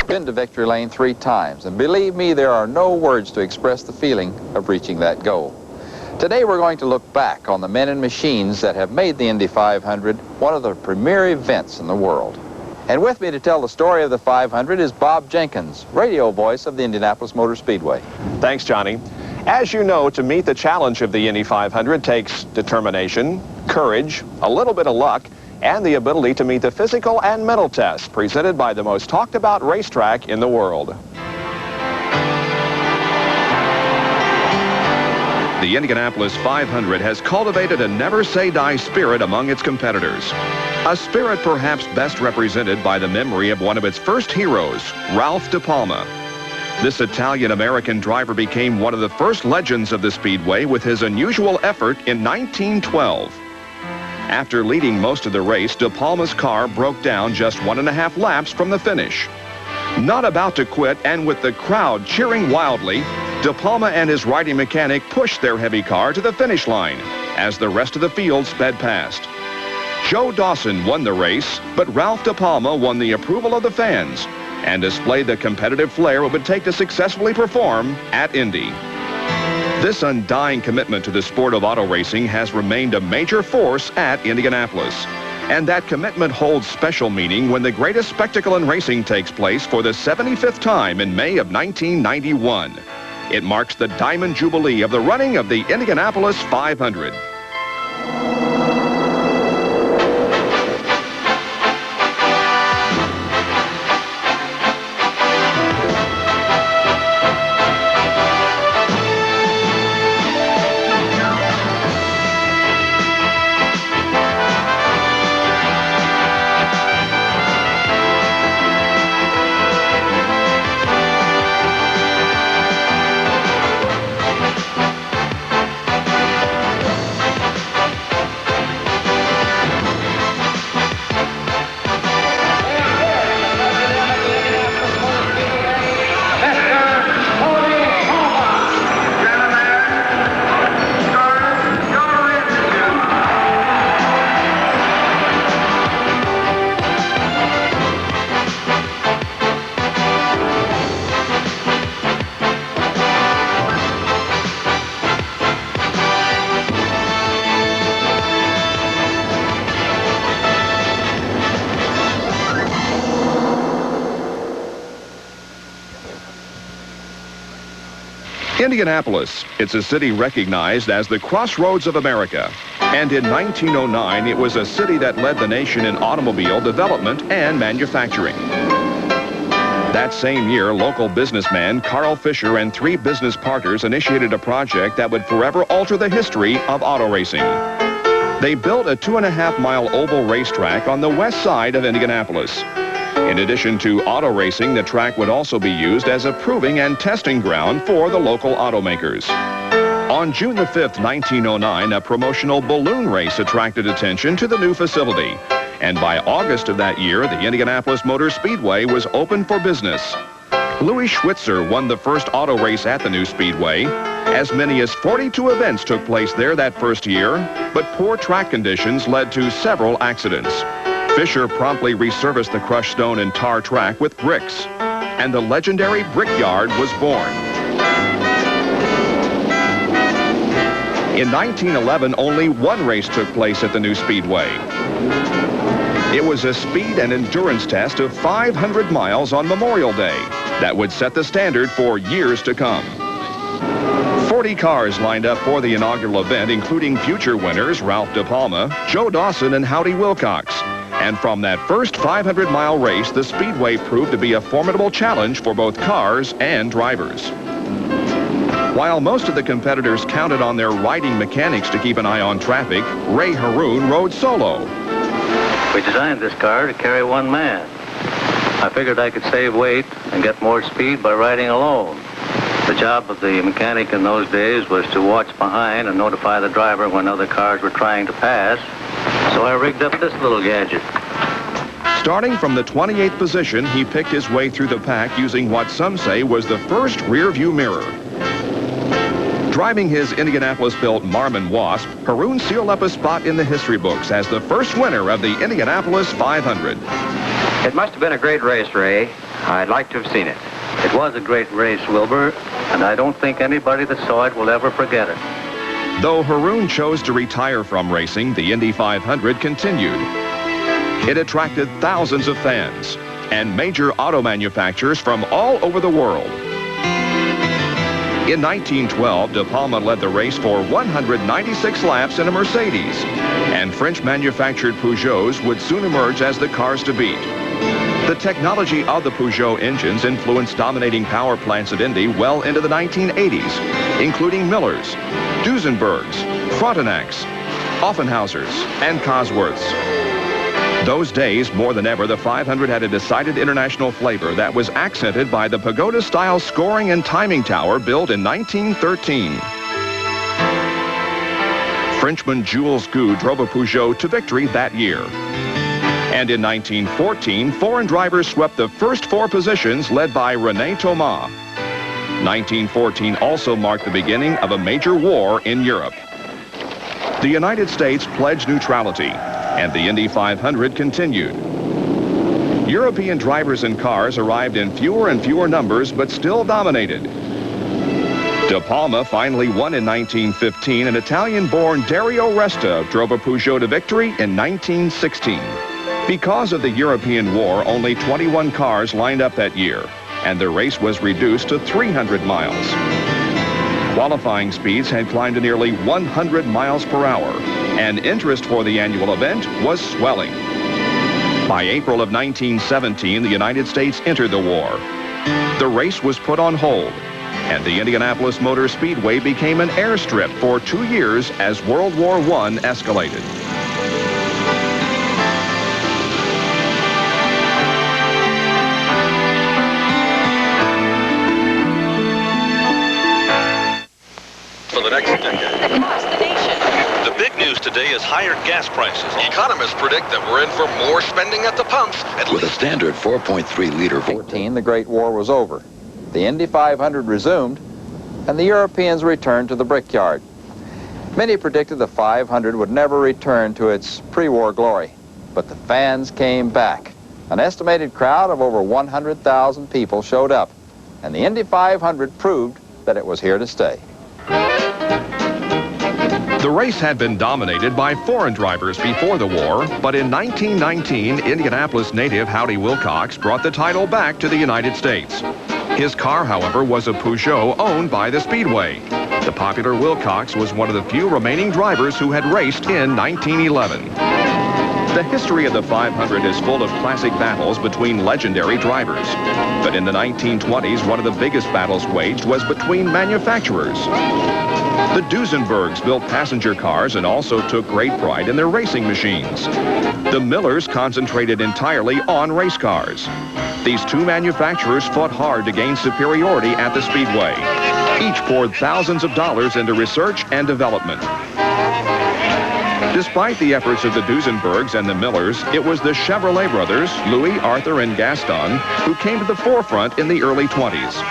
been to victory lane 3 times, and believe me, there are no words to express the feeling of reaching that goal. Today we're going to look back on the men and machines that have made the Indy 500 one of the premier events in the world. And with me to tell the story of the 500 is Bob Jenkins, radio voice of the Indianapolis Motor Speedway. Thanks, Johnny. As you know, to meet the challenge of the Indy 500 takes determination, courage, a little bit of luck, and the ability to meet the physical and mental tests presented by the most talked about racetrack in the world. The Indianapolis 500 has cultivated a never-say-die spirit among its competitors. A spirit perhaps best represented by the memory of one of its first heroes, Ralph De Palma. This Italian-American driver became one of the first legends of the Speedway with his unusual effort in 1912. After leading most of the race, De Palma's car broke down just 1.5 laps from the finish. Not about to quit, and with the crowd cheering wildly, De Palma and his riding mechanic pushed their heavy car to the finish line as the rest of the field sped past. Joe Dawson won the race, but Ralph De Palma won the approval of the fans and displayed the competitive flair it would take to successfully perform at Indy. This undying commitment to the sport of auto racing has remained a major force at Indianapolis. And that commitment holds special meaning when the greatest spectacle in racing takes place for the 75th time in May of 1991. It marks the Diamond Jubilee of the running of the Indianapolis 500. Indianapolis, it's a city recognized as the crossroads of America. And in 1909, it was a city that led the nation in automobile development and manufacturing. That same year, local businessman Carl Fisher and 3 business partners initiated a project that would forever alter the history of auto racing. They built a 2.5-mile oval racetrack on the west side of Indianapolis. In addition to auto racing, the track would also be used as a proving and testing ground for the local automakers. On June the 5th, 1909, a promotional balloon race attracted attention to the new facility. And by August of that year, the Indianapolis Motor Speedway was open for business. Louis Schwitzer won the first auto race at the new Speedway. As many as 42 events took place there that first year, but poor track conditions led to several accidents. Fisher promptly resurfaced the crushed stone and tar track with bricks, and the legendary Brickyard was born. In 1911, only one race took place at the new Speedway. It was a speed and endurance test of 500 miles on Memorial Day that would set the standard for years to come. 40 cars lined up for the inaugural event, including future winners Ralph De Palma, Joe Dawson, and Howdy Wilcox. And from that first 500-mile race, the Speedway proved to be a formidable challenge for both cars and drivers. While most of the competitors counted on their riding mechanics to keep an eye on traffic, Ray Haroon rode solo. We designed this car to carry one man. I figured I could save weight and get more speed by riding alone. The job of the mechanic in those days was to watch behind and notify the driver when other cars were trying to pass. So I rigged up this little gadget. Starting from the 28th position, he picked his way through the pack using what some say was the first rear-view mirror. Driving his Indianapolis-built Marmon Wasp, Haroon sealed up a spot in the history books as the first winner of the Indianapolis 500. It must have been a great race, Ray. I'd like to have seen it. It was a great race, Wilbur, and I don't think anybody that saw it will ever forget it. Though Haroon chose to retire from racing, the Indy 500 continued. It attracted thousands of fans and major auto manufacturers from all over the world. In 1912, De Palma led the race for 196 laps in a Mercedes, and French-manufactured Peugeots would soon emerge as the cars to beat. The technology of the Peugeot engines influenced dominating power plants at Indy well into the 1980s, including Miller's, Duesenberg's, Frontenac's, Offenhauser's, and Cosworth's. Those days, more than ever, the 500 had a decided international flavor that was accented by the pagoda-style scoring and timing tower built in 1913. Frenchman Jules Gou drove a Peugeot to victory that year. And in 1914, foreign drivers swept the first four positions led by René Thomas. 1914 also marked the beginning of a major war in Europe. The United States pledged neutrality, and the Indy 500 continued. European drivers and cars arrived in fewer and fewer numbers, but still dominated. De Palma finally won in 1915, and Italian-born Dario Resta drove a Peugeot to victory in 1916. Because of the European War, only 21 cars lined up that year, and the race was reduced to 300 miles. Qualifying speeds had climbed to nearly 100 miles per hour, and interest for the annual event was swelling. By April of 1917, the United States entered the war. The race was put on hold, and the Indianapolis Motor Speedway became an airstrip for 2 years as World War I escalated. For the next decade. Across the nation. The big news today is higher gas prices. Economists predict that we're in for more spending at the pumps. With a standard 4.3-liter... 14, the Great War was over. The Indy 500 resumed, and the Europeans returned to the brickyard. Many predicted the 500 would never return to its pre-war glory, but the fans came back. An estimated crowd of over 100,000 people showed up, and the Indy 500 proved that it was here to stay. The race had been dominated by foreign drivers before the war, but in 1919, Indianapolis native Howdy Wilcox brought the title back to the United States. His car, however, was a Peugeot owned by the Speedway. The popular Wilcox was one of the few remaining drivers who had raced in 1911. The history of the 500 is full of classic battles between legendary drivers. But in the 1920s, one of the biggest battles waged was between manufacturers. The Duesenbergs built passenger cars and also took great pride in their racing machines. The Millers concentrated entirely on race cars. These two manufacturers fought hard to gain superiority at the Speedway. Each poured thousands of dollars into research and development. Despite the efforts of the Duesenbergs and the Millers, it was the Chevrolet brothers, Louis, Arthur, and Gaston, who came to the forefront in the early 20s.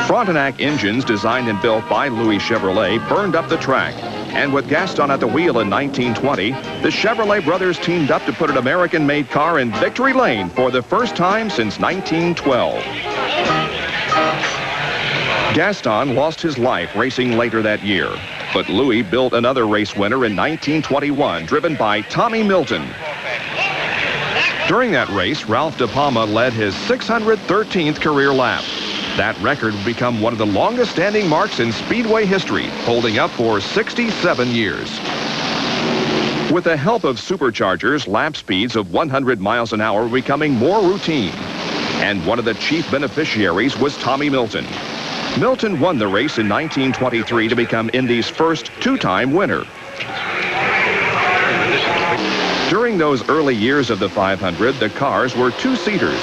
Frontenac engines designed and built by Louis Chevrolet burned up the track, and with Gaston at the wheel in 1920, the Chevrolet brothers teamed up to put an American-made car in victory lane for the first time since 1912. Gaston lost his life racing later that year, but Louis built another race winner in 1921, driven by Tommy Milton. During that race, Ralph De Palma led his 613th career lap. That record would become one of the longest-standing marks in Speedway history, holding up for 67 years. With the help of superchargers, lap speeds of 100 miles an hour were becoming more routine. And one of the chief beneficiaries was Tommy Milton. Milton won the race in 1923 to become Indy's first two-time winner. During those early years of the 500, the cars were two-seaters.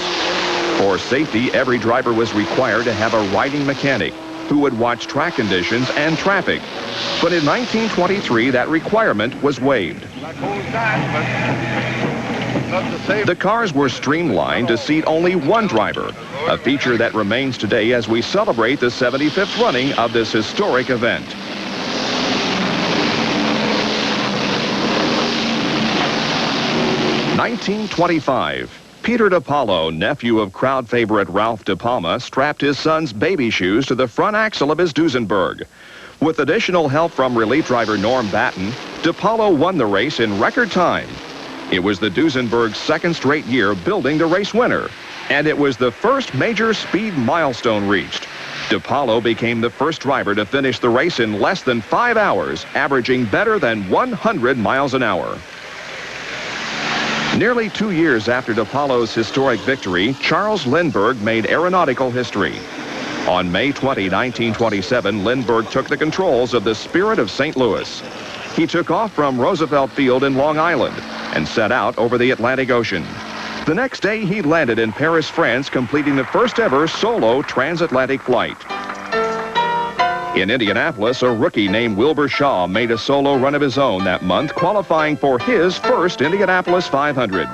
For safety, every driver was required to have a riding mechanic who would watch track conditions and traffic. But in 1923, that requirement was waived. The cars were streamlined to seat only one driver, a feature that remains today as we celebrate the 75th running of this historic event. (1925). Peter DePaulo, nephew of crowd favorite Ralph De Palma, strapped his son's baby shoes to the front axle of his Duesenberg. With additional help from relief driver Norm Batten, DePaulo won the race in record time. It was the Duesenberg's second straight year building the race winner, and it was the first major speed milestone reached. DePaulo became the first driver to finish the race in less than 5 hours, averaging better than 100 miles an hour. Nearly 2 years after DePaulo's historic victory, Charles Lindbergh made aeronautical history. On May 20, 1927, Lindbergh took the controls of the Spirit of St. Louis. He took off from Roosevelt Field in Long Island and set out over the Atlantic Ocean. The next day, he landed in Paris, France, completing the first ever solo transatlantic flight. In Indianapolis, a rookie named Wilbur Shaw made a solo run of his own that month, qualifying for his first Indianapolis 500.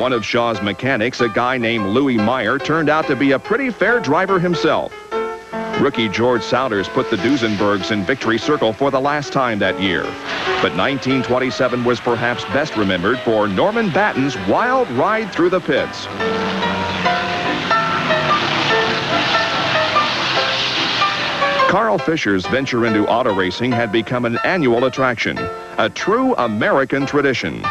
One of Shaw's mechanics, a guy named Louis Meyer, turned out to be a pretty fair driver himself. Rookie George Souders put the Duesenbergs in victory circle for the last time that year. But 1927 was perhaps best remembered for Norman Batten's wild ride through the pits. Carl Fisher's venture into auto racing had become an annual attraction, a true American tradition.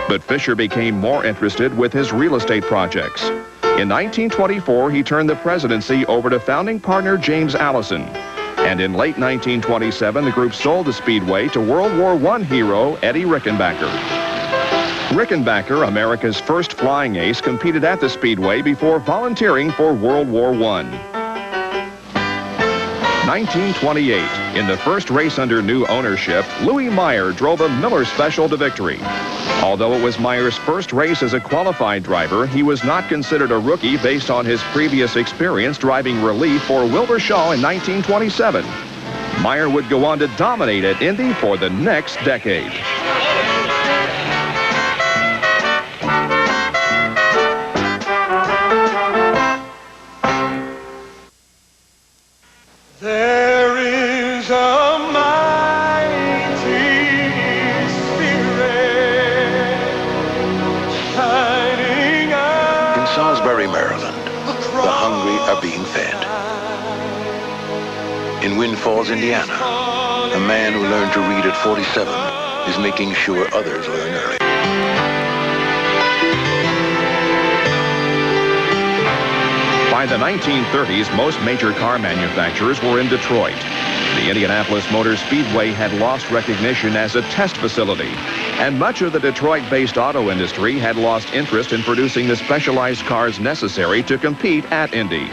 But Fisher became more interested with his real estate projects. In 1924, he turned the presidency over to founding partner James Allison. And in late 1927, the group sold the Speedway to World War I hero Eddie Rickenbacker. Rickenbacker, America's first flying ace, competed at the Speedway before volunteering for World War I. 1928, in the first race under new ownership, Louis Meyer drove a Miller Special to victory. Although it was Meyer's first race as a qualified driver, he was not considered a rookie based on his previous experience driving relief for Wilbur Shaw in 1927. Meyer would go on to dominate at Indy for the next decade. There is a mighty spirit shining out. In Salisbury, Maryland, the hungry are being fed. In Wind Falls, Indiana, a man who learned to read at 47 is making sure others learn early. By the 1930s, most major car manufacturers were in Detroit. The Indianapolis Motor Speedway had lost recognition as a test facility, and much of the Detroit-based auto industry had lost interest in producing the specialized cars necessary to compete at Indy.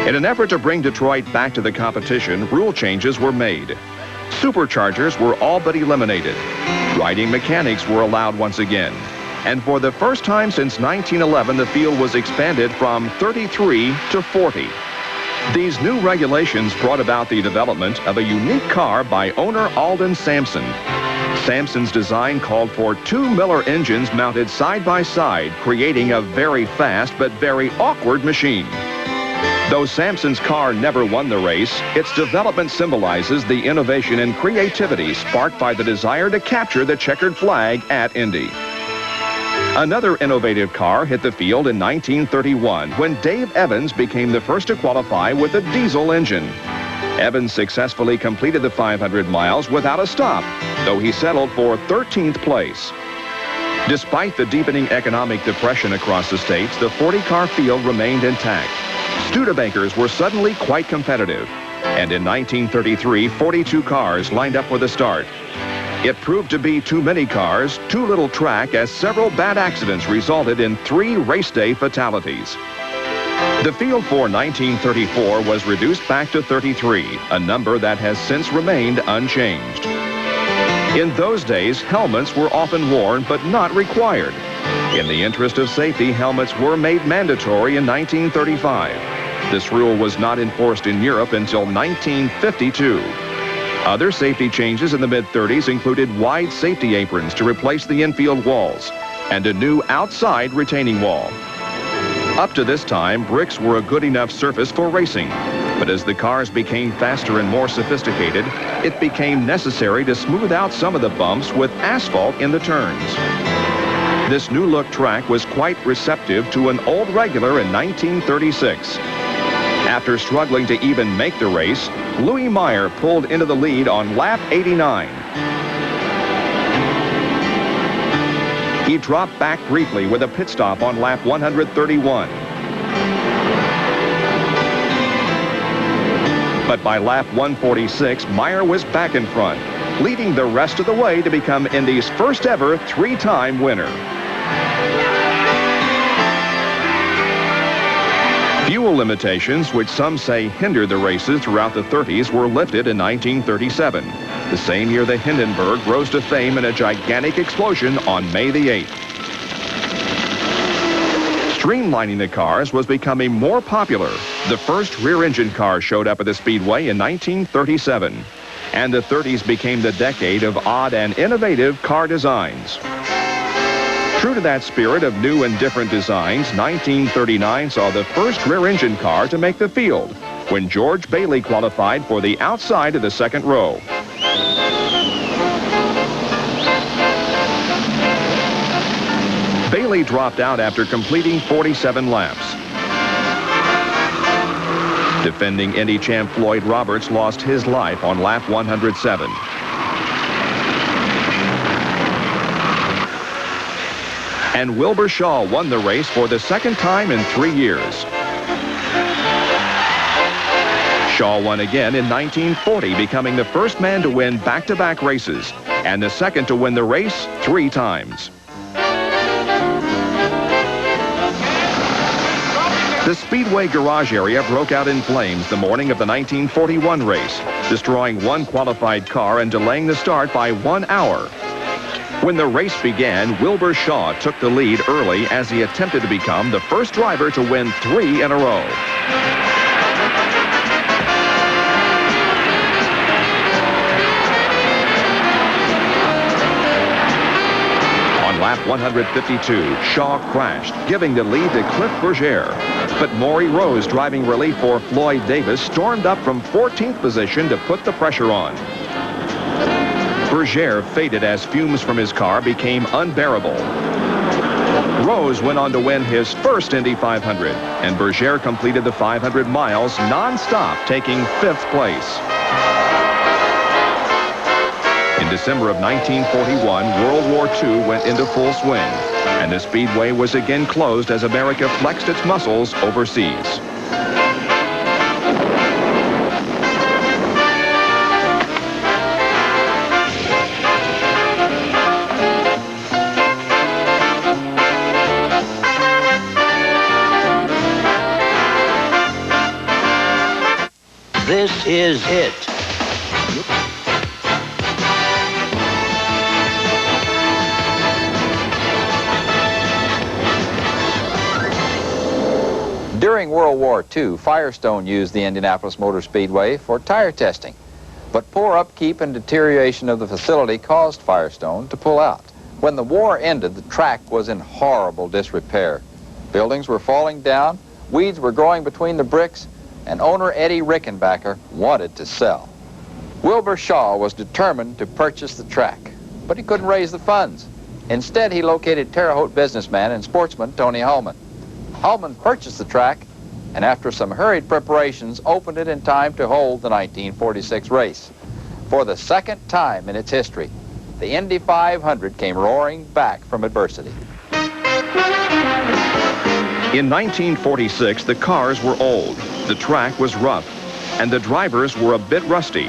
In an effort to bring Detroit back to the competition, rule changes were made. Superchargers were all but eliminated. Riding mechanics were allowed once again. And for the first time since 1911, the field was expanded from 33 to 40. These new regulations brought about the development of a unique car by owner Alden Sampson. Sampson's design called for 2 Miller engines mounted side by side, creating a very fast but very awkward machine. Though Sampson's car never won the race, its development symbolizes the innovation and creativity sparked by the desire to capture the checkered flag at Indy. Another innovative car hit the field in 1931 when Dave Evans became the first to qualify with a diesel engine. Evans successfully completed the 500 miles without a stop, though he settled for 13th place. Despite the deepening economic depression across the states, the 40-car field remained intact. Studebakers were suddenly quite competitive, and in 1933, 42 cars lined up for the start. It proved to be too many cars, too little track, as several bad accidents resulted in 3 race day fatalities. The field for 1934 was reduced back to 33, a number that has since remained unchanged. In those days, helmets were often worn but not required. In the interest of safety, helmets were made mandatory in 1935. This rule was not enforced in Europe until 1952. Other safety changes in the mid-30s included wide safety aprons to replace the infield walls and a new outside retaining wall. Up to this time, bricks were a good enough surface for racing, but as the cars became faster and more sophisticated, it became necessary to smooth out some of the bumps with asphalt in the turns. This new-look track was quite receptive to an old regular in 1936. After struggling to even make the race, Louis Meyer pulled into the lead on lap 89. He dropped back briefly with a pit stop on lap 131. But by lap 146, Meyer was back in front, leading the rest of the way to become Indy's first ever three-time winner. Fuel limitations, which some say hindered the races throughout the 30s, were lifted in 1937, the same year the Hindenburg rose to fame in a gigantic explosion on May the 8th. Streamlining the cars was becoming more popular. The first rear-engine car showed up at the Speedway in 1937, and the 30s became the decade of odd and innovative car designs. True to that spirit of new and different designs, 1939 saw the first rear-engine car to make the field when George Bailey qualified for the outside of the second row. Bailey dropped out after completing 47 laps. Defending Indy champ Floyd Roberts lost his life on lap 107. And Wilbur Shaw won the race for the second time in 3 years. Shaw won again in 1940, becoming the first man to win back-to-back races and the second to win the race 3 times. The Speedway garage area broke out in flames the morning of the 1941 race, destroying one qualified car and delaying the start by 1 hour. When the race began, Wilbur Shaw took the lead early as he attempted to become the first driver to win 3 in a row. On lap 152, Shaw crashed, giving the lead to Cliff Berger. But Maury Rose, driving relief for Floyd Davis, stormed up from 14th position to put the pressure on. Berger faded as fumes from his car became unbearable. Rose went on to win his first Indy 500, and Berger completed the 500 miles non-stop, taking 5th place. In December of 1941, World War II went into full swing, and the Speedway was again closed as America flexed its muscles overseas. This is it. During World War II, Firestone used the Indianapolis Motor Speedway for tire testing, but poor upkeep and deterioration of the facility caused Firestone to pull out. When the war ended, the track was in horrible disrepair. Buildings were falling down, weeds were growing between the bricks, and owner Eddie Rickenbacker wanted to sell. Wilbur Shaw was determined to purchase the track, but he couldn't raise the funds. Instead, he located Terre Haute businessman and sportsman Tony Hulman. Hulman purchased the track, and after some hurried preparations, opened it in time to hold the 1946 race. For the second time in its history, the Indy 500 came roaring back from adversity. In 1946, the cars were old, the track was rough, and the drivers were a bit rusty.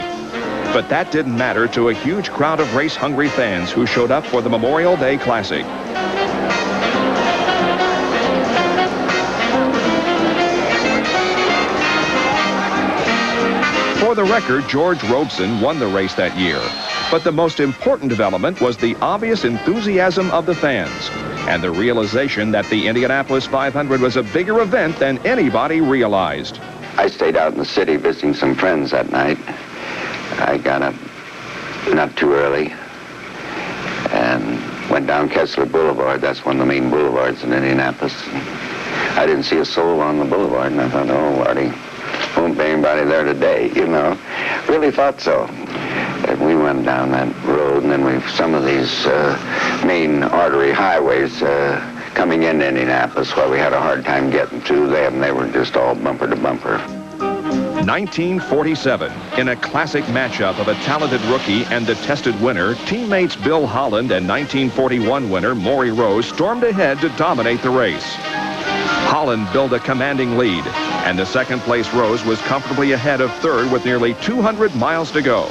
But that didn't matter to a huge crowd of race-hungry fans who showed up for the Memorial Day Classic. For the record, George Robeson won the race that year. But the most important development was the obvious enthusiasm of the fans and the realization that the Indianapolis 500 was a bigger event than anybody realized. I stayed out in the city visiting some friends that night. I got up not too early and went down Kessler Boulevard. That's one of the main boulevards in Indianapolis. I didn't see a soul on the boulevard, and I thought, oh, Lordy, won't be anybody there today, you know. Really thought so. And we run down that road, and then some of these main artery highways coming into Indianapolis, where we had a hard time getting to them. They were just all bumper to bumper. 1947, in a classic matchup of a talented rookie and the tested winner, teammates Bill Holland and 1941 winner Maury Rose stormed ahead to dominate the race. Holland built a commanding lead, and the second-place Rose was comfortably ahead of third with nearly 200 miles to go.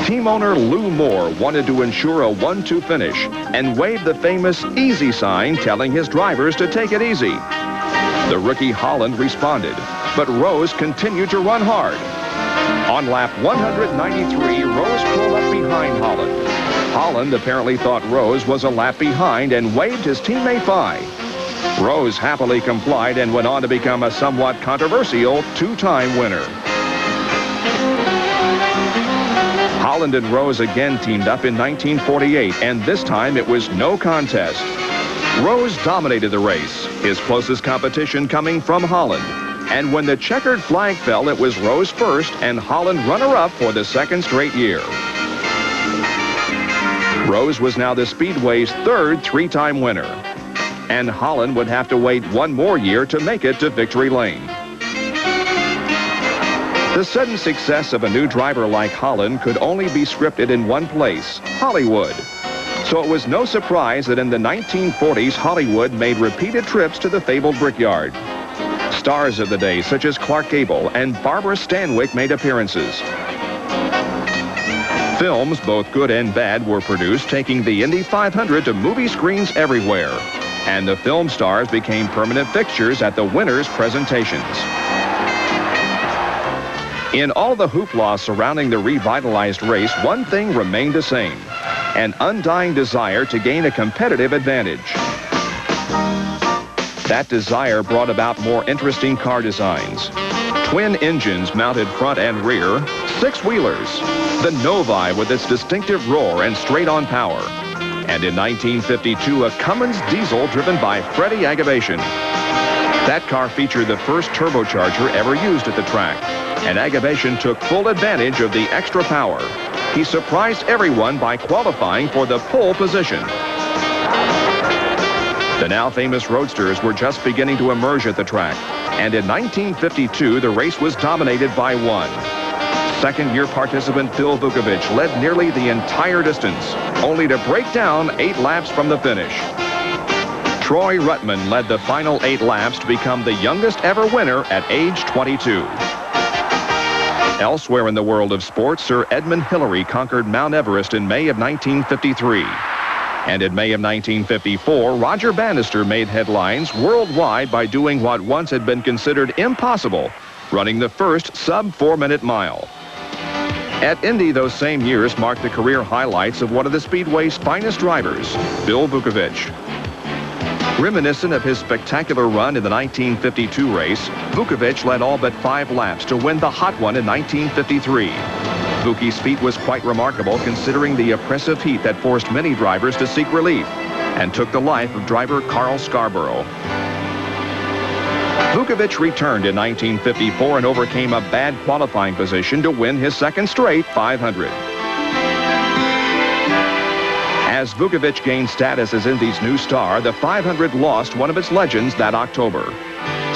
Team owner Lou Moore wanted to ensure a 1-2 finish and waved the famous easy sign telling his drivers to take it easy. The rookie Holland responded, but Rose continued to run hard. On lap 193, Rose pulled up behind Holland. Holland apparently thought Rose was a lap behind and waved his teammate by. Rose happily complied and went on to become a somewhat controversial two-time winner. Holland and Rose again teamed up in 1948, and this time it was no contest. Rose dominated the race, his closest competition coming from Holland. And when the checkered flag fell, it was Rose first and Holland runner-up for the second straight year. Rose was now the Speedway's third three-time winner, and Holland would have to wait one more year to make it to victory lane. The sudden success of a new driver like Holland could only be scripted in one place, Hollywood. So it was no surprise that in the 1940s, Hollywood made repeated trips to the fabled Brickyard. Stars of the day, such as Clark Gable and Barbara Stanwyck, made appearances. Films, both good and bad, were produced, taking the Indy 500 to movie screens everywhere. And the film stars became permanent fixtures at the winners' presentations. In all the hoopla surrounding the revitalized race, one thing remained the same: an undying desire to gain a competitive advantage. That desire brought about more interesting car designs. Twin engines mounted front and rear, six-wheelers, the Novi with its distinctive roar and straight-on power, and in 1952, a Cummins diesel driven by Freddie Agavation. That car featured the first turbocharger ever used at the track, and Agavation took full advantage of the extra power. He surprised everyone by qualifying for the pole position. The now famous roadsters were just beginning to emerge at the track, and in 1952, the race was dominated by one. Second-year participant Bill Buckovich led nearly the entire distance, only to break down 8 laps from the finish. Troy Ruttman led the final 8 laps to become the youngest ever winner at age 22. Elsewhere in the world of sports, Sir Edmund Hillary conquered Mount Everest in May of 1953. And in May of 1954, Roger Bannister made headlines worldwide by doing what once had been considered impossible, running the first sub-4-minute mile. At Indy, those same years marked the career highlights of one of the Speedway's finest drivers, Bill Buckovich. Reminiscent of his spectacular run in the 1952 race, Buckovich led all but 5 laps to win the hot one in 1953. Bucky's feat was quite remarkable considering the oppressive heat that forced many drivers to seek relief and took the life of driver Carl Scarborough. Buckovich returned in 1954 and overcame a bad qualifying position to win his second straight 500. As Buckovich gained status as Indy's new star, the 500 lost one of its legends that October.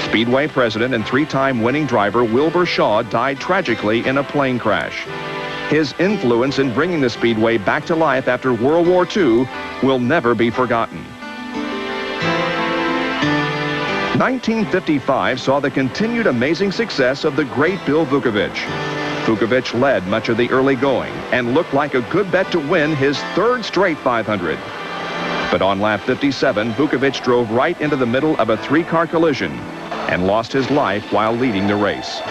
Speedway president and 3-time winning driver Wilbur Shaw died tragically in a plane crash. His influence in bringing the Speedway back to life after World War II will never be forgotten. 1955 saw the continued amazing success of the great Bill Buckovich. Buckovich led much of the early going and looked like a good bet to win his 3rd straight 500. But on lap 57, Buckovich drove right into the middle of a 3-car collision and lost his life while leading the race.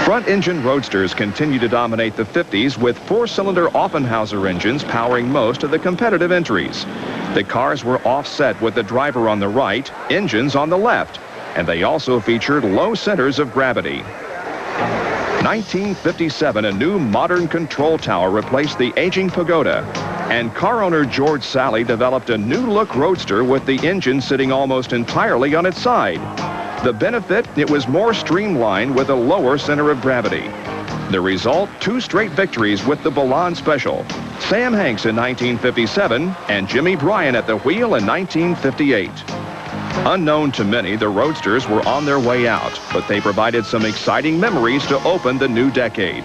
Front-engine roadsters continue to dominate the 50s with 4-cylinder Offenhauser engines powering most of the competitive entries. The cars were offset with the driver on the right, engines on the left, and they also featured low centers of gravity. 1957, a new modern control tower replaced the aging pagoda, And car owner George Sally developed a new-look roadster with the engine sitting almost entirely on its side. The benefit, it was more streamlined with a lower center of gravity. The result, 2 straight victories with the Ballon Special. Sam Hanks in 1957 and Jimmy Bryan at the wheel in 1958. Unknown to many, the Roadsters were on their way out, but they provided some exciting memories to open the new decade.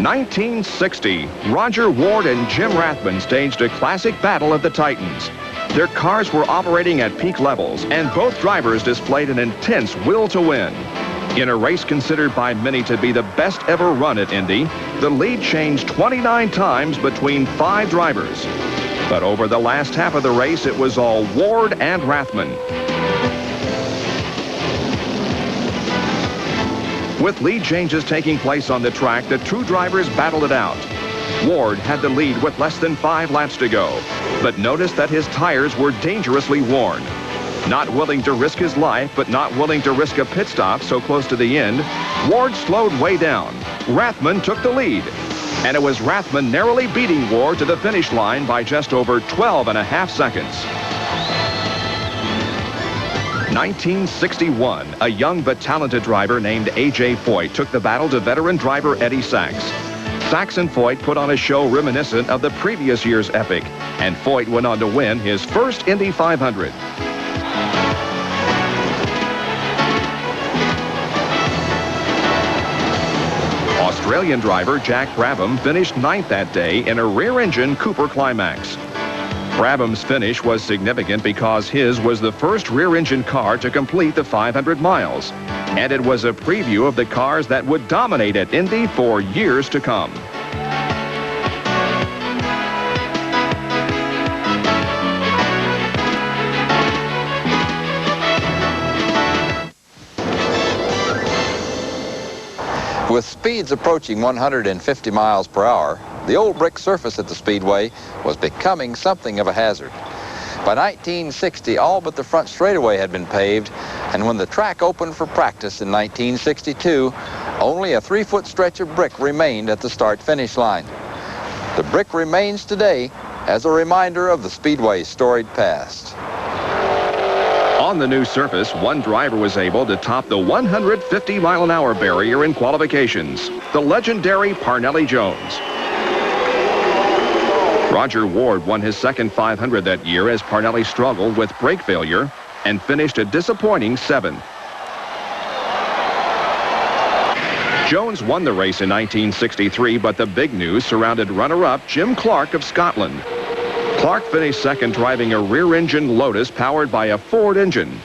1960, Roger Ward and Jim Rathman staged a classic battle of the Titans. Their cars were operating at peak levels, and both drivers displayed an intense will to win. In a race considered by many to be the best ever run at Indy, the lead changed 29 times between 5 drivers. But over the last half of the race, it was all Ward and Rathman. With lead changes taking place on the track, the 2 drivers battled it out. Ward had the lead with less than 5 laps to go, but noticed that his tires were dangerously worn. Not willing to risk his life, but not willing to risk a pit stop so close to the end, Ward slowed way down. Rathman took the lead, and it was Rathman narrowly beating Ward to the finish line by just over 12.5 seconds. 1961, a young but talented driver named A.J. Foyt took the battle to veteran driver Eddie Sachs. Sachs and Foyt put on a show reminiscent of the previous year's epic, and Foyt went on to win his first Indy 500. Australian driver Jack Brabham finished 9th that day in a rear-engine Cooper Climax. Brabham's finish was significant because his was the first rear-engine car to complete the 500 miles, and it was a preview of the cars that would dominate at Indy for years to come. With speeds approaching 150 miles per hour, the old brick surface at the Speedway was becoming something of a hazard. By 1960, all but the front straightaway had been paved, and when the track opened for practice in 1962, only a 3-foot stretch of brick remained at the start-finish line. The brick remains today as a reminder of the Speedway's storied past. On the new surface, one driver was able to top the 150-mile-an-hour barrier in qualifications, the legendary Parnelli Jones. Roger Ward won his second 500 that year as Parnelli struggled with brake failure and finished a disappointing 7th. Jones won the race in 1963, but the big news surrounded runner-up Jim Clark of Scotland. Clark finished second driving a rear-engine Lotus powered by a Ford engine.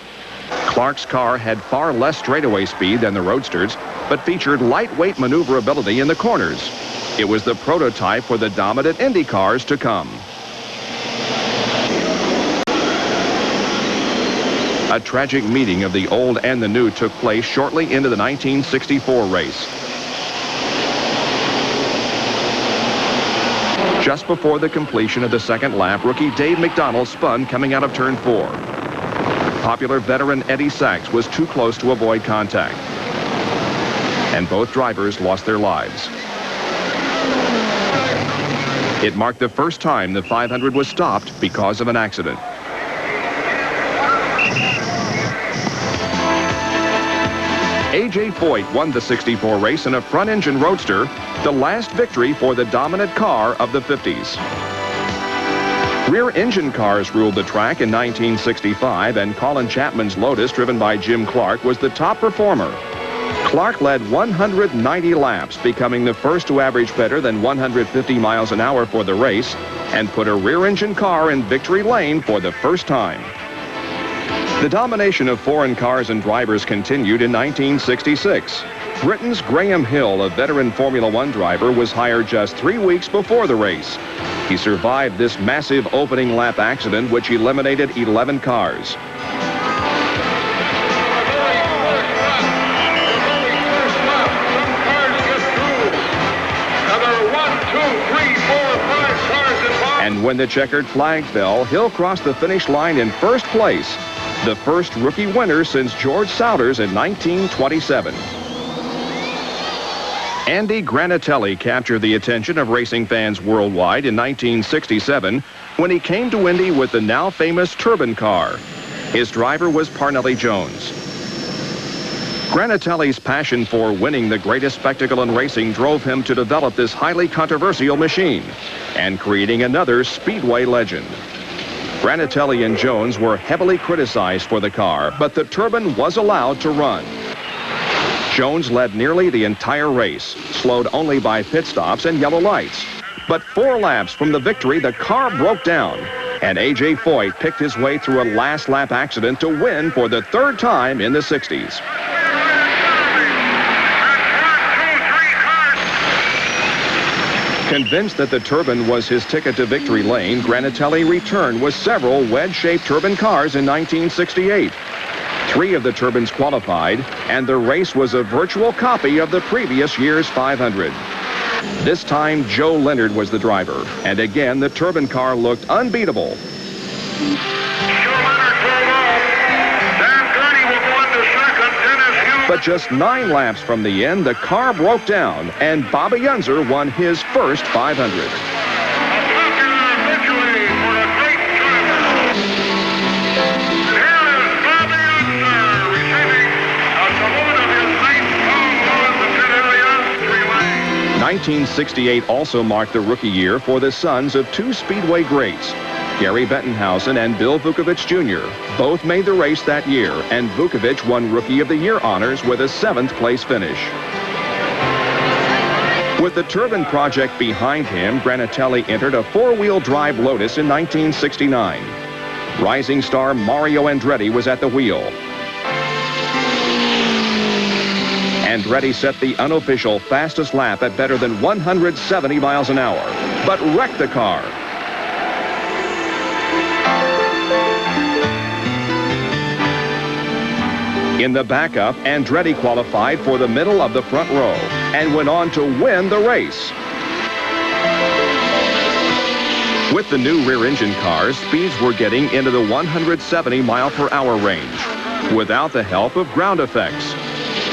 Clark's car had far less straightaway speed than the Roadsters, but featured lightweight maneuverability in the corners. It was the prototype for the dominant Indy cars to come. A tragic meeting of the old and the new took place shortly into the 1964 race. Just before the completion of the second lap, rookie Dave McDonald spun coming out of turn 4. Popular veteran Eddie Sachs was too close to avoid contact, and both drivers lost their lives. It marked the first time the 500 was stopped because of an accident. A.J. Foyt won the 64 race in a front-engine Roadster, the last victory for the dominant car of the 50s. Rear-engine cars ruled the track in 1965, and Colin Chapman's Lotus, driven by Jim Clark, was the top performer. Clark led 190 laps, becoming the first to average better than 150 miles an hour for the race, and put a rear-engine car in victory lane for the first time. The domination of foreign cars and drivers continued in 1966. Britain's Graham Hill, a veteran Formula One driver, was hired just 3 weeks before the race. He survived this massive opening lap accident, which eliminated 11 cars. And when the checkered flag fell, Hill crossed the finish line in first place, the first rookie winner since George Souders in 1927. Andy Granatelli captured the attention of racing fans worldwide in 1967 when he came to Indy with the now famous turbine car. His driver was Parnelli Jones. Granatelli's passion for winning the greatest spectacle in racing drove him to develop this highly controversial machine and creating another Speedway legend. Granatelli and Jones were heavily criticized for the car, but the turbine was allowed to run. Jones led nearly the entire race, slowed only by pit stops and yellow lights. But 4 laps from the victory, the car broke down, and A.J. Foyt picked his way through a last lap accident to win for the 3rd time in the 60s. Convinced that the turbine was his ticket to victory lane, Granatelli returned with several wedge-shaped turbine cars in 1968. 3 of the turbines qualified, and the race was a virtual copy of the previous year's 500. This time, Joe Leonard was the driver, and again, the turbine car looked unbeatable. But just 9 laps from the end, the car broke down, and Bobby Unser won his first 500. '68 also marked the rookie year for the sons of 2 Speedway greats, Gary Bettenhausen and Bill Buckovich Jr. Both made the race that year, and Buckovich won Rookie of the Year honors with a 7th place finish. With the turbine project behind him, Granatelli entered a 4-wheel drive Lotus in 1969. Rising star Mario Andretti was at the wheel. Andretti set the unofficial fastest lap at better than 170 miles an hour, but wrecked the car. In the backup, Andretti qualified for the middle of the front row and went on to win the race. With the new rear-engine cars, speeds were getting into the 170-mile-per-hour range without the help of ground effects.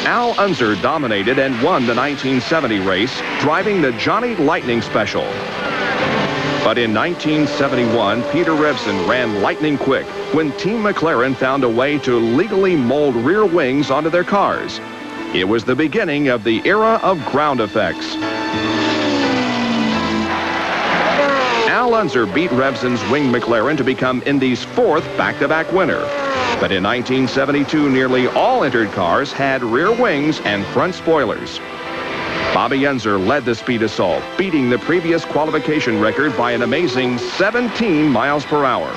Al Unser dominated and won the 1970 race, driving the Johnny Lightning Special. But in 1971, Peter Revson ran lightning quick when Team McLaren found a way to legally mold rear wings onto their cars. It was the beginning of the era of ground effects. Al Unser beat Revson's wing McLaren to become Indy's 4th back-to-back winner. But in 1972, nearly all entered cars had rear wings and front spoilers. Bobby Unser led the speed assault, beating the previous qualification record by an amazing 17 miles per hour.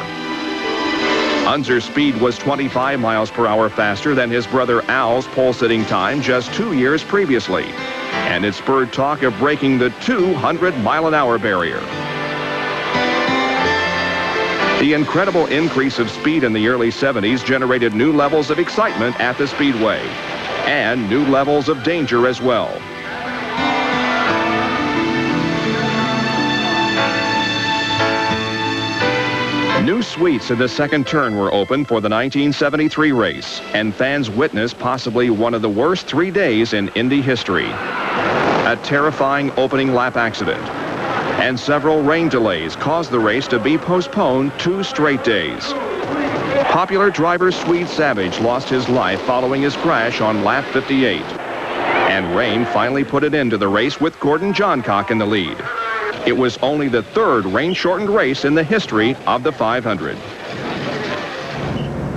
Unser's speed was 25 miles per hour faster than his brother Al's pole-sitting time just 2 years previously, and it spurred talk of breaking the 200-mile-an-hour barrier. The incredible increase of speed in the early 70s generated new levels of excitement at the Speedway, and new levels of danger as well. New suites in the second turn were opened for the 1973 race, and fans witnessed possibly one of the worst 3 days in Indy history. A terrifying opening lap accident and several rain delays caused the race to be postponed 2 straight days. Popular driver Swede Savage lost his life following his crash on lap 58. And rain finally put an end to the race with Gordon Johncock in the lead. It was only the 3rd rain-shortened race in the history of the 500.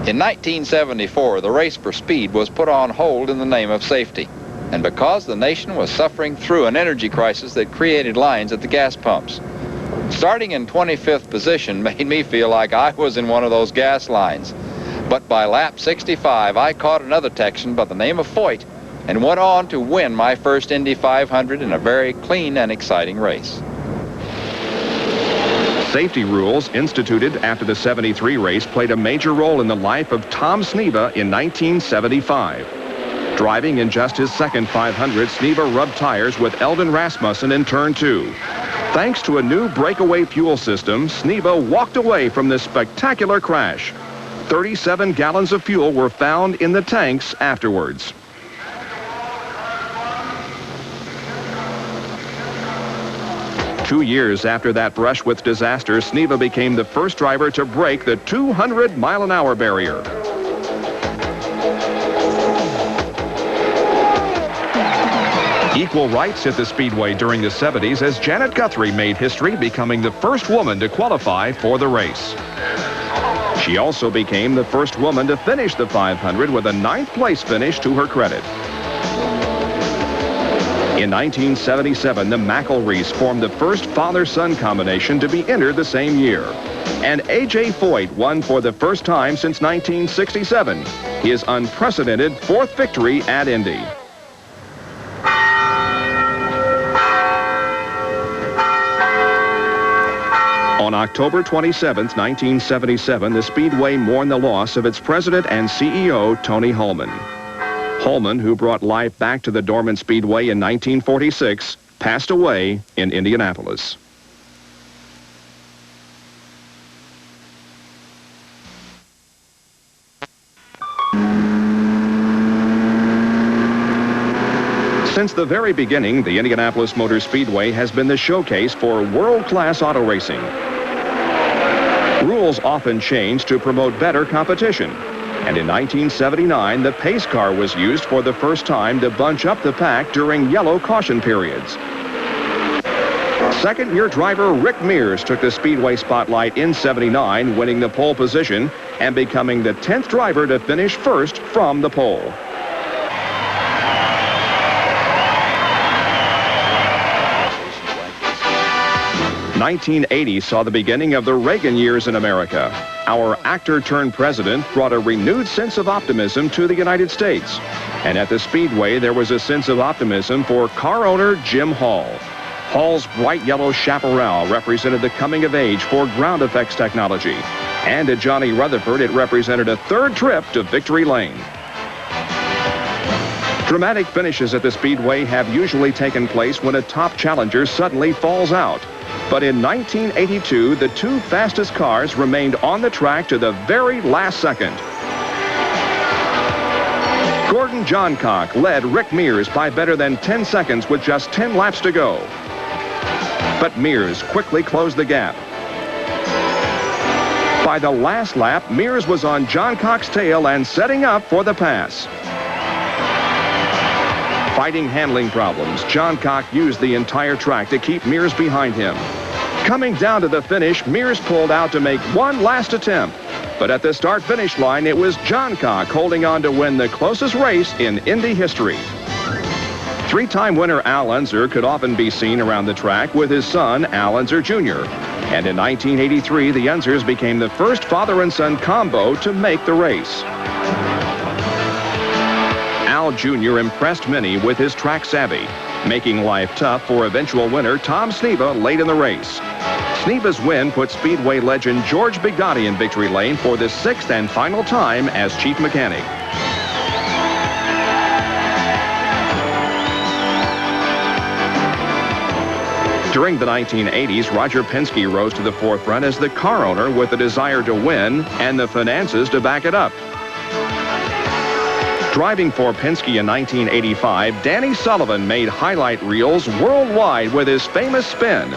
In 1974, the race for speed was put on hold in the name of safety, and because the nation was suffering through an energy crisis that created lines at the gas pumps. Starting in 25th position made me feel like I was in one of those gas lines. But by lap 65, I caught another Texan by the name of Foyt and went on to win my first Indy 500 in a very clean and exciting race. Safety rules instituted after the 73 race played a major role in the life of Tom Sneva in 1975. Driving in just his second 500, Sneva rubbed tires with Eldon Rasmussen in turn 2. Thanks to a new breakaway fuel system, Sneva walked away from this spectacular crash. 37 gallons of fuel were found in the tanks afterwards. 2 years after that brush with disaster, Sneva became the first driver to break the 200-mile-an-hour barrier. Equal rights hit the Speedway during the 70s as Janet Guthrie made history, becoming the first woman to qualify for the race. She also became the first woman to finish the 500 with a 9th place finish to her credit. In 1977, the McElrees formed the first father-son combination to be entered the same year. And A.J. Foyt won for the first time since 1967, his unprecedented 4th victory at Indy. On October 27, 1977, the Speedway mourned the loss of its president and CEO, Tony Hulman. Hulman, who brought life back to the dormant Speedway in 1946, passed away in Indianapolis. Since the very beginning, the Indianapolis Motor Speedway has been the showcase for world-class auto racing. Rules often change to promote better competition. And in 1979, the pace car was used for the first time to bunch up the pack during yellow caution periods. Second-year driver Rick Mears took the Speedway spotlight in '79, winning the pole position and becoming the 10th driver to finish first from the pole. '80 saw the beginning of the Reagan years in America. Our actor-turned-president brought a renewed sense of optimism to the United States. And at the Speedway, there was a sense of optimism for car owner Jim Hall. Hall's bright yellow chaparral represented the coming of age for ground effects technology. And to Johnny Rutherford, it represented a 3rd trip to victory lane. Dramatic finishes at the Speedway have usually taken place when a top challenger suddenly falls out. But in 1982, the 2 fastest cars remained on the track to the very last second. Gordon Johncock led Rick Mears by better than 10 seconds with just 10 laps to go. But Mears quickly closed the gap. By the last lap, Mears was on Johncock's tail and setting up for the pass. Fighting handling problems, Johncock used the entire track to keep Mears behind him. Coming down to the finish, Mears pulled out to make one last attempt. But at the start-finish line, it was Johncock holding on to win the closest race in Indy history. 3-time winner Al Unser could often be seen around the track with his son, Al Unser Jr. And in 1983, the Unsers became the first father and son combo to make the race. Al Jr. impressed many with his track savvy, making life tough for eventual winner Tom Sneva late in the race. Sneva's win put Speedway legend George Bigatti in victory lane for the 6th and final time as chief mechanic. During the 1980s, Roger Penske rose to the forefront as the car owner with the desire to win and the finances to back it up. Driving for Penske in 1985, Danny Sullivan made highlight reels worldwide with his famous spin.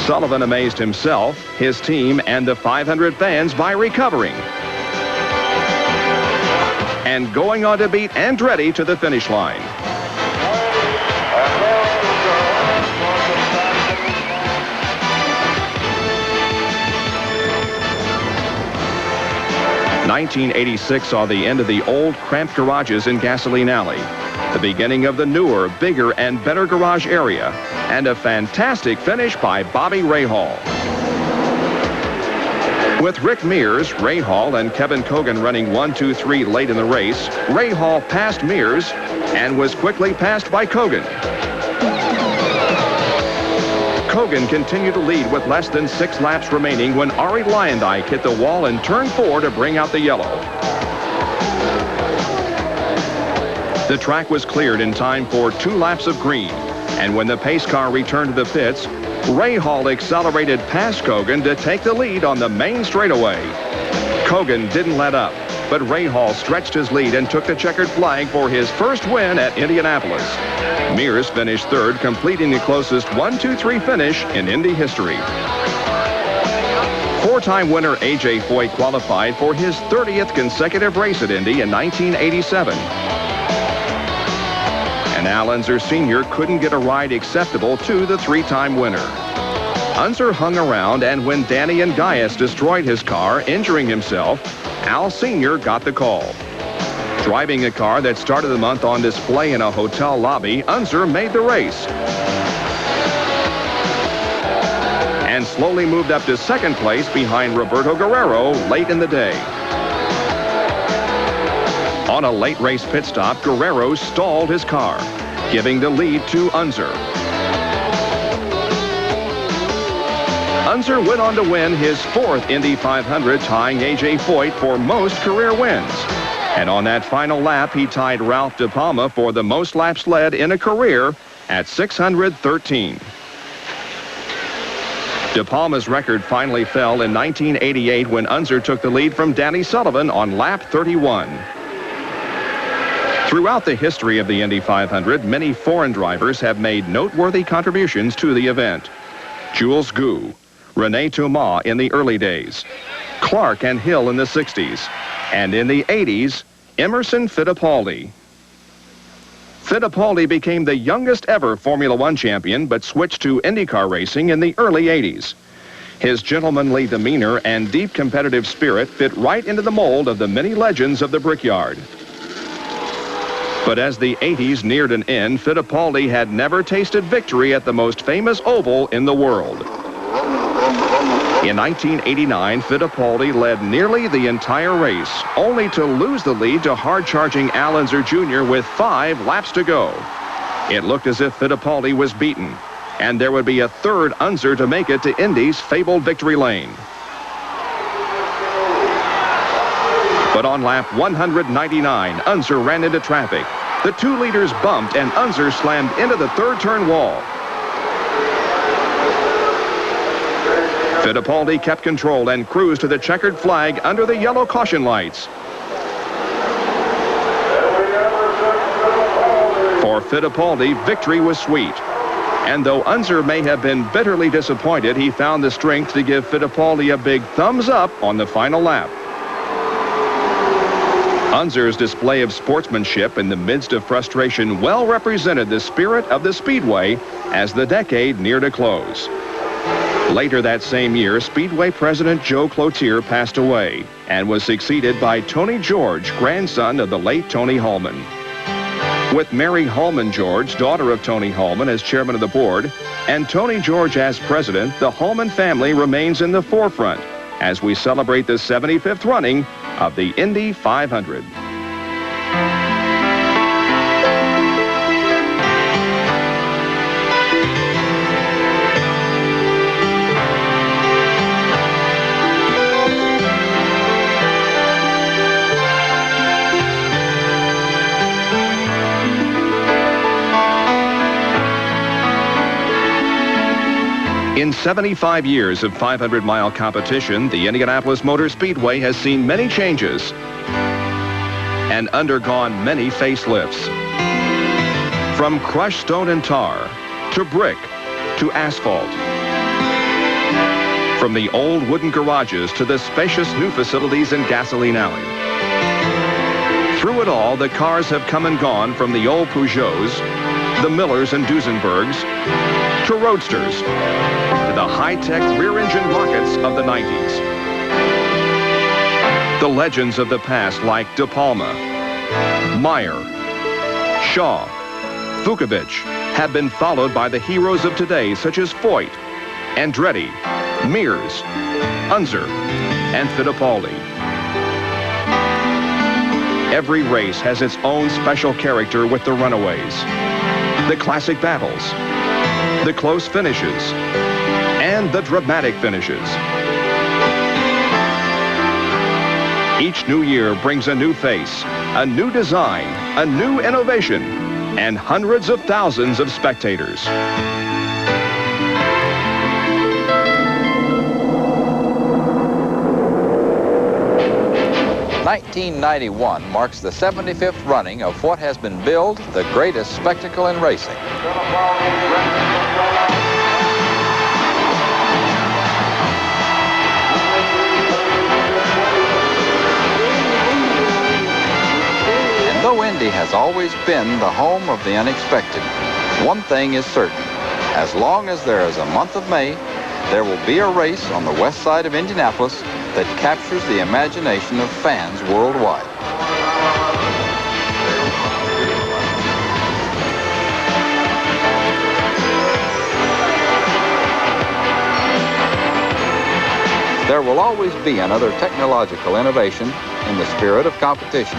Sullivan amazed himself, his team, and the 500 fans by recovering and going on to beat Andretti to the finish line. '86 saw the end of the old cramped garages in Gasoline Alley, the beginning of the newer, bigger, and better garage area, and a fantastic finish by Bobby Rahal. With Rick Mears, Rahal, and Kevin Cogan running 1, 2, 3 late in the race, Rahal passed Mears and was quickly passed by Cogan. Cogan continued to lead with less than 6 laps remaining when Ari Luyendyk hit the wall in turn 4 to bring out the yellow. The track was cleared in time for 2 laps of green, and when the pace car returned to the pits, Rahal accelerated past Cogan to take the lead on the main straightaway. Cogan didn't let up. but Ray Hall stretched his lead and took the checkered flag for his first win at Indianapolis. Mears finished third, completing the closest 1-2-3 finish in Indy history. Four-time winner A.J. Foyt qualified for his 30th consecutive race at Indy in 1987. And Al Unser Sr. couldn't get a ride acceptable to the three-time winner. Unser hung around, and when Danny and Gaius destroyed his car, injuring himself, Al Sr. got the call. Driving a car that started the month on display in a hotel lobby, Unser made the race and slowly moved up to second place behind Roberto Guerrero late in the day. On a late race pit stop, Guerrero stalled his car, giving the lead to Unser. Unser went on to win his fourth Indy 500, tying A.J. Foyt for most career wins. And on that final lap, he tied Ralph De Palma for the most laps led in a career at 613. De Palma's record finally fell in 1988 when Unser took the lead from Danny Sullivan on lap 31. Throughout the history of the Indy 500, many foreign drivers have made noteworthy contributions to the event. Jules Gu, René Thomas in the early days, Clark and Hill in the 60s, and in the 80s, Emerson Fittipaldi. Fittipaldi became the youngest ever Formula One champion, but switched to IndyCar racing in the early 80s. His gentlemanly demeanor and deep competitive spirit fit right into the mold of the many legends of the Brickyard. But as the 80s neared an end, Fittipaldi had never tasted victory at the most famous oval in the world. In 1989, Fittipaldi led nearly the entire race, only to lose the lead to hard-charging Al Unser Jr. with 5 laps to go. It looked as if Fittipaldi was beaten, and there would be a third Unser to make it to Indy's fabled victory lane. But on lap 199, Unser ran into traffic. The two leaders bumped, and Unser slammed into the third turn wall. Fittipaldi kept control and cruised to the checkered flag under the yellow caution lights. For Fittipaldi, victory was sweet. And though Unser may have been bitterly disappointed, he found the strength to give Fittipaldi a big thumbs up on the final lap. Unser's display of sportsmanship in the midst of frustration well represented the spirit of the Speedway as the decade neared a close. Later that same year, Speedway President Joe Cloutier passed away and was succeeded by Tony George, grandson of the late Tony Hallman. With Mary Hallman George, daughter of Tony Hallman, as chairman of the board, and Tony George as president, the Hallman family remains in the forefront as we celebrate the 75th running of the Indy 500. In 75 years of 500-mile competition, the Indianapolis Motor Speedway has seen many changes and undergone many facelifts. From crushed stone and tar, to brick, to asphalt. From the old wooden garages to the spacious new facilities in Gasoline Alley. Through it all, the cars have come and gone, from the old Peugeots, the Millers and Duesenbergs, to roadsters, to the high-tech rear-engine rockets of the 90s. The legends of the past like De Palma, Meyer, Shaw, Buckovich have been followed by the heroes of today such as Foyt, Andretti, Mears, Unser, and Fittipaldi. Every race has its own special character with the runaways, the classic battles, the close finishes, and the dramatic finishes. Each new year brings a new face, a new design, a new innovation, and hundreds of thousands of spectators. 1991 marks the 75th running of what has been billed the greatest spectacle in racing. And though Indy has always been the home of the unexpected, one thing is certain. As long as there is a month of May, there will be a race on the west side of Indianapolis that captures the imagination of fans worldwide. There will always be another technological innovation in the spirit of competition.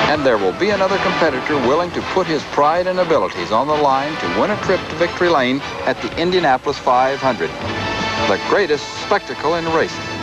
And there will be another competitor willing to put his pride and abilities on the line to win a trip to victory lane at the Indianapolis 500, the greatest spectacle in racing.